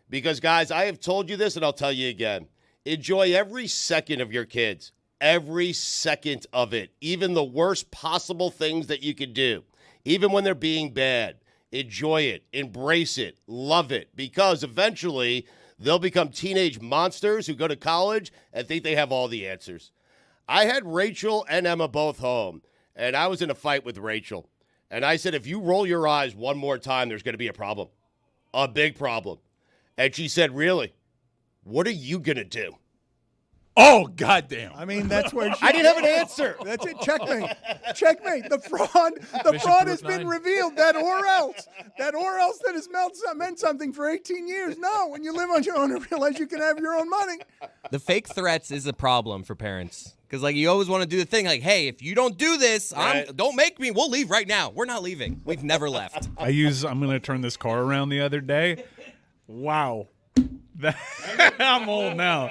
Because, guys, I have told you this, and I'll tell you again. Enjoy every second of your kids. Every second of it. Even the worst possible things that you could do. Even when they're being bad. Enjoy it. Embrace it. Love it. Because eventually they'll become teenage monsters who go to college and think they have all the answers. I had Rachel and Emma both home, and I was in a fight with Rachel. And I said, if you roll your eyes one more time, there's going to be a problem. A big problem. And she said, really? What are you going to do? Oh, goddamn. I mean, that's where she, I didn't have an answer. That's it. Checkmate. Checkmate. The fraud has been revealed. That or else that has meant something for 18 years. No, when you live on your own and realize you can have your own money. The fake threats is a problem for parents. Because, like, you always want to do the thing like, hey, if you don't do this, don't make me. We'll leave right now. We're not leaving. We've never left. I'm going to turn this car around the other day. Wow. I'm old now.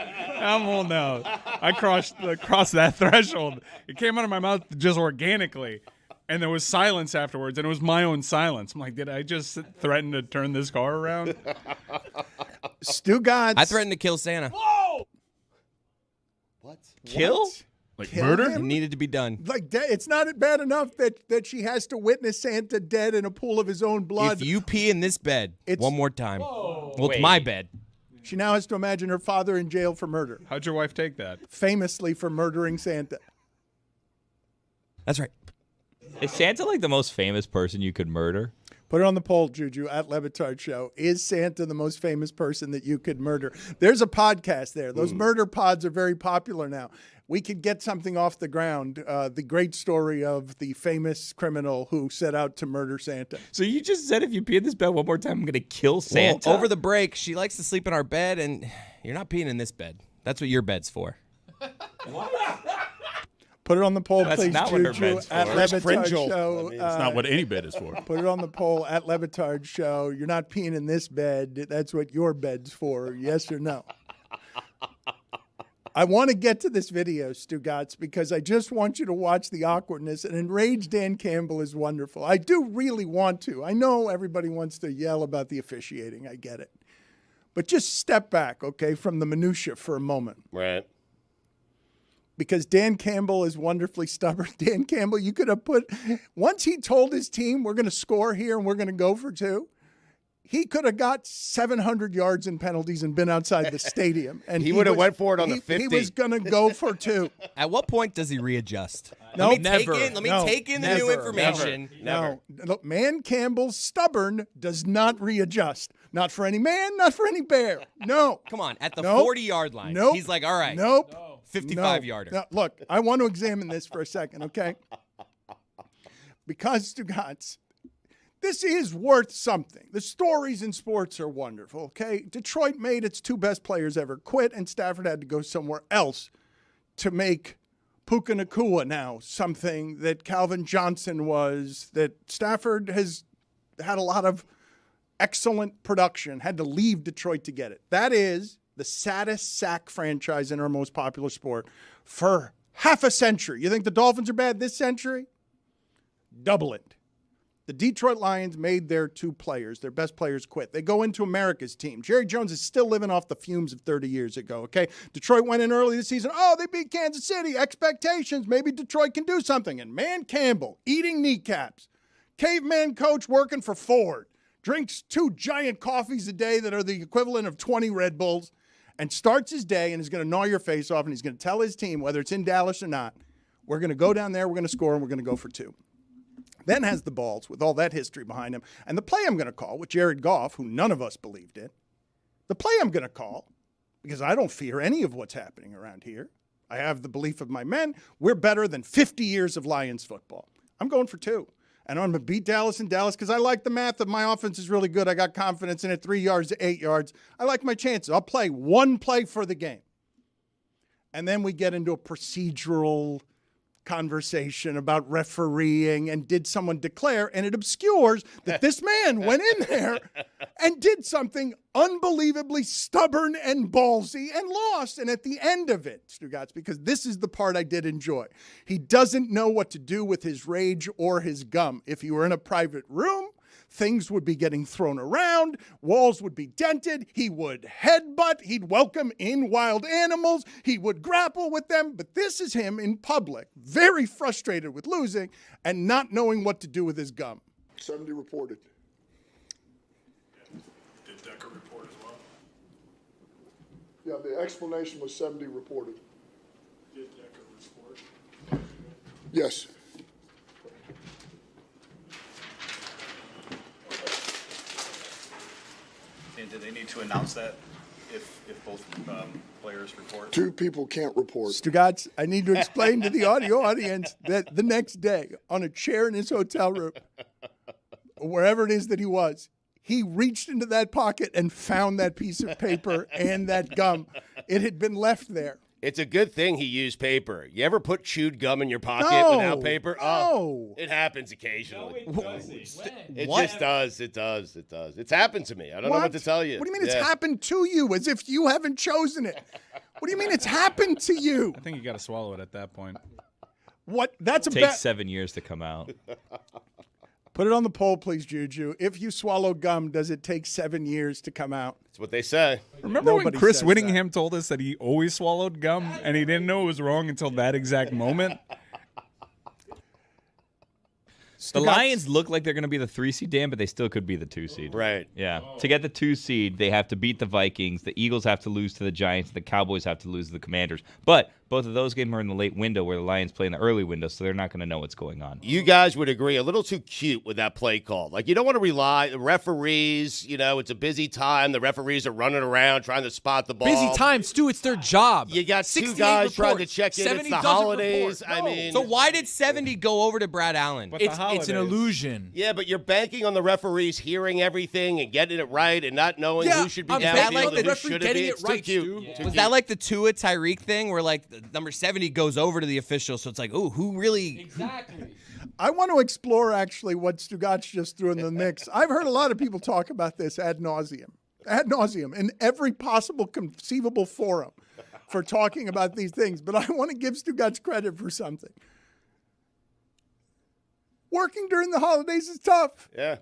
I crossed that threshold. It came out of my mouth just organically. And there was silence afterwards, and it was my own silence. I'm like, did I just threaten to turn this car around? Stugotz. I threatened to kill Santa. Whoa! What? Kill? Like Kill murder? It him? needed to be done. Like, it's not bad enough that she has to witness Santa dead in a pool of his own blood. If you pee in this bed one more time, well, it's Wait. my bed. She now has to imagine her father in jail for murder, How'd your wife take that? famously for murdering Santa. That's right. Is Santa like the most famous person you could murder? Put it on the poll, Juju, at Le Batard Show. Is Santa the most famous person that you could murder? There's a podcast there. Those murder pods are very popular now. We could get something off the ground. The great story of the famous criminal who set out to murder Santa. So you just said if you pee in this bed one more time, I'm going to kill Santa? Well, over the break, she likes to sleep in our bed, and you're not peeing in this bed. That's what your bed's for. Put it on the poll, That's please, not what her Juju, bed's at for. Le It's Batard Fringel. Show. It's not what any bed is for. Put it on the poll at Le Batard Show. You're not peeing in this bed. That's what your bed's for. Yes or no? I want to get to this video, Stugotz, because I just want you to watch the awkwardness. And enraged Dan Campbell is wonderful. I do really want to. I know everybody wants to yell about the officiating. I get it. But just step back, okay, from the minutia for a moment. Right. Because Dan Campbell is wonderfully stubborn. Dan Campbell, you could have put, once he told his team, we're going to score here and we're going to go for two, he could have got 700 yards in penalties and been outside the stadium. And He would have went for it on the 50. He was going to go for two. At what point does he readjust? No, let me never. take in the new Never. information. Never. No, look, man Campbell's stubborn does not readjust. Not for any man, not for any bear. No. Come on, at the Nope. 40-yard line, Nope. he's like, all right, Nope. 55-yarder. No, look, I want to examine this for a second, okay? Because, Stugotz, this is worth something. The stories in sports are wonderful, okay? Detroit made its two best players ever quit, and Stafford had to go somewhere else to make Puka Nacua now something that Calvin Johnson was, that Stafford has had a lot of excellent production, had to leave Detroit to get it. That is the saddest sack franchise in our most popular sport for half a century. You think the Dolphins are bad this century? Double it. The Detroit Lions made their two players, their best players, quit. They go into America's team. Jerry Jones is still living off the fumes of 30 years ago, okay? Detroit went in early this season. Oh, they beat Kansas City. Expectations. Maybe Detroit can do something. And man Campbell, eating kneecaps. Caveman coach working for Ford. Drinks 2 giant coffees a day that are the equivalent of 20 Red Bulls. And starts his day and is going to gnaw your face off, and he's going to tell his team, whether it's in Dallas or not, we're going to go down there, we're going to score, and we're going to go for two. Then has the balls with all that history behind him. And the play I'm going to call with Jared Goff, who none of us believed in, the play I'm going to call, because I don't fear any of what's happening around here. I have the belief of my men. We're better than 50 years of Lions football. I'm going for two. And I'm going to beat Dallas in Dallas because I like the math of my offense is really good. I got confidence in it, 3 yards to 8 yards. I like my chances. I'll play one play for the game. And then we get into a procedural conversation about refereeing and did someone declare, and it obscures that this man went in there and did something unbelievably stubborn and ballsy and lost. And at the end of it, Stugotz, because this is the part I did enjoy, he doesn't know what to do with his rage or his gum. If he were in a private room, things would be getting thrown around, walls would be dented, he would headbutt, he'd welcome in wild animals, he would grapple with them, but this is him in public, very frustrated with losing and not knowing what to do with his gum. 70 reported. Did Decker report as well? Yeah, the explanation was 70 reported. Did Decker report? Yes. they need to announce that if both players report? Two people can't report. Stugotz, I need to explain to the audio audience that the next day, on a chair in his hotel room, wherever it is that he was, he reached into that pocket and found that piece of paper and that gum. It had been left there. It's a good thing he used paper. You ever put chewed gum in your pocket without paper? Oh, it happens occasionally. It just does. It does. It does. It's happened to me. I don't know what to tell you. What do you mean it's happened to you, as if you haven't chosen it? What do you mean it's happened to you? I think you got to swallow it at that point. What? That's a Takes 7 years to come out. Put it on the poll, please, Juju. If you swallow gum, does it take 7 years to come out? That's what they say. Remember when Nobody Chris says Whittingham told us that he always swallowed gum and he didn't know it was wrong until that exact moment? The Lions look like they're going to be the 3 seed, Dan, but they still could be the 2 seed. Right. Yeah. To get the 2 seed, they have to beat the Vikings. The Eagles have to lose to the Giants. The Cowboys have to lose to the Commanders. But both of those games are in the late window where the Lions play in the early window, so they're not going to know what's going on. You guys would agree, a little too cute with that play call. Like, you don't want to rely, the referees, it's a busy time. The referees are running around trying to spot the ball. Busy time, Stu. It's their job. You got 2 68 guys trying to reports. check in. It's 70 the doesn't holidays. report. I No. mean. So why did 70 go over to Brad Allen? It's an illusion. Yeah, but you're banking on the referees hearing everything and getting it right and not knowing who should be I'm down banking field on and the who shouldn't referee be. getting It's it right, too Stu. cute. Too Was cute. that like the Tua Tyreek thing where like the number 70 goes over to the official? So it's like, oh, who really? Exactly. I want to explore, actually, what Stugotz just threw in the mix. I've heard a lot of people talk about this ad nauseum, in every possible conceivable forum for talking about these things. But I want to give Stugotz credit for something. Working during the holidays is tough. Yeah.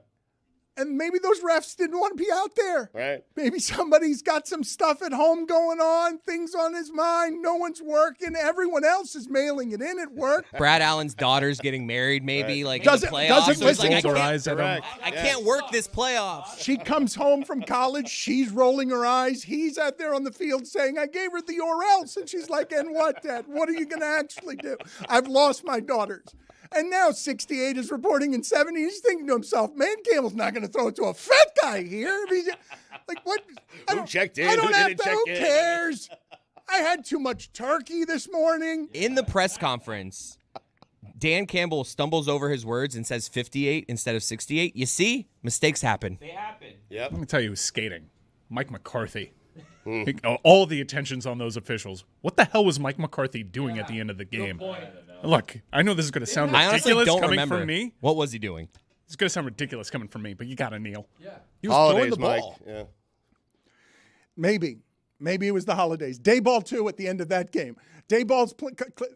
And maybe those refs didn't want to be out there. Right. Maybe somebody's got some stuff at home going on, things on his mind. No one's working. Everyone else is mailing it in at work. Brad Allen's daughter's getting married, maybe like in Doesn't- the playoffs. doesn't So it's like, listen. I can't, Eyes at him. I can't work this playoffs. She comes home from college. She's rolling her eyes. He's out there on the field saying, I gave her the or else. And she's like, and what, Dad? What are you going to actually do? I've lost my daughters. And now 68 is reporting in 70. He's thinking to himself, man, Campbell's not going to throw it to a fat guy here. I mean, like, what? Who checked in? I don't Who have didn't to. check Who in? cares? I had too much turkey this morning. In the press conference, Dan Campbell stumbles over his words and says 58 instead of 68. You see, mistakes happen. They happen. Yep. Let me tell you who's skating. Mike McCarthy. All the attention's on those officials. What the hell was Mike McCarthy doing at the end of the game? Look, I know this is going to sound I honestly ridiculous don't coming remember. from me. What was he doing? It's going to sound ridiculous coming from me, but you got to kneel. Yeah. He was Holidays, throwing the Mike. ball. Yeah. Maybe it was the holidays. Dayball, too, at the end of that game. Dayball's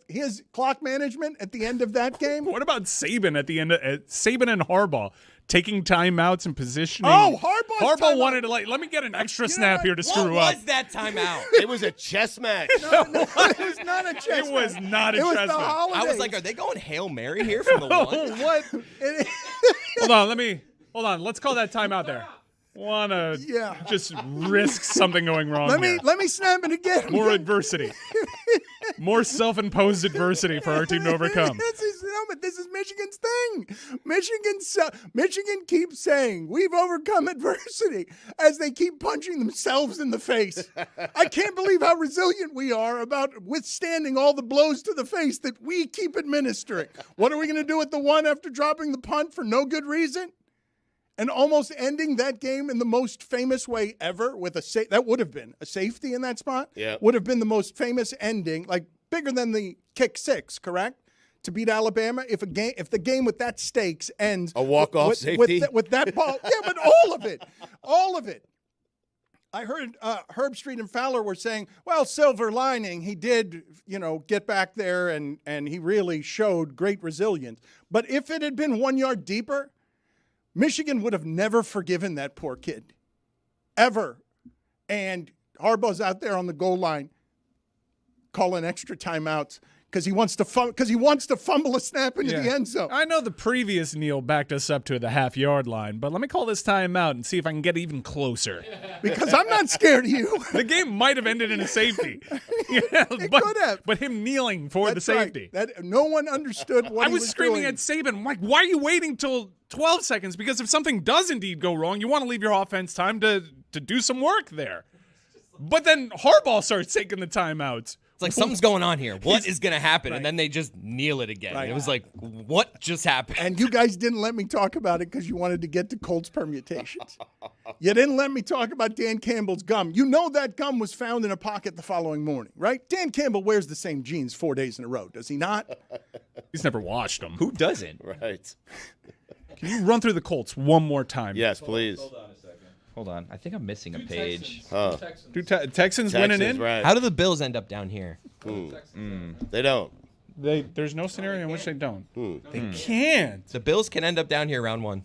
his clock management at the end of that game. What about Saban at the end? Saban and Harbaugh taking timeouts and positioning. Oh, Harbaugh's Harbaugh timeout. wanted to let me get an extra snap what? here to What screw up. was that timeout? It was a chess match. No, it was not a chess It was match. not a It was chess the match. holidays. I was like, are they going Hail Mary here from the one? What? Hold on. Let's call that timeout there. Wanna just risk something going wrong here. Let me snap it again. More adversity. More self-imposed adversity for our team to overcome. But this is Michigan's thing. Michigan keeps saying we've overcome adversity as they keep punching themselves in the face. I can't believe how resilient we are about withstanding all the blows to the face that we keep administering. What are we going to do with the one after dropping the punt for no good reason? And almost ending that game in the most famous way ever with that would have been a safety in that spot. Yeah. Would have been the most famous ending, like bigger than the kick six, correct? To beat Alabama, if the game with that stakes ends A walk-off safety? with that ball, yeah, but all of it. I heard Herb Street and Fowler were saying, well, silver lining, he did, get back there and he really showed great resilience. But if it had been 1 yard deeper, Michigan would have never forgiven that poor kid, ever. And Harbaugh's out there on the goal line calling extra timeouts because he wants to fumble a snap into the end zone. I know the previous Neil backed us up to the half-yard line, but let me call this timeout and see if I can get even closer. Because I'm not scared of you. The game might have ended in a safety. It could have. But him kneeling for the That's right. safety. That no one understood what I he was screaming doing. at Saban, like, why are you waiting till 12 seconds? Because if something does indeed go wrong, you want to leave your offense time to to do some work there. But then Harbaugh starts taking the timeouts. It's like something's going on here. What is going to happen? And then they just kneel it again. Right. It was like, what just happened? And you guys didn't let me talk about it because you wanted to get to Colts permutations. You didn't let me talk about Dan Campbell's gum. You know that gum was found in a pocket the following morning, right? Dan Campbell wears the same jeans 4 days in a row, does he not? He's never washed them. Who doesn't? Right. Can you run through the Colts one more time? Yes, please. Hold on. I think I'm missing a page. Texans winning in? Right. How do the Bills end up down here? They don't. There's no scenario in which they don't. They can't. The Bills can end up down here round 1.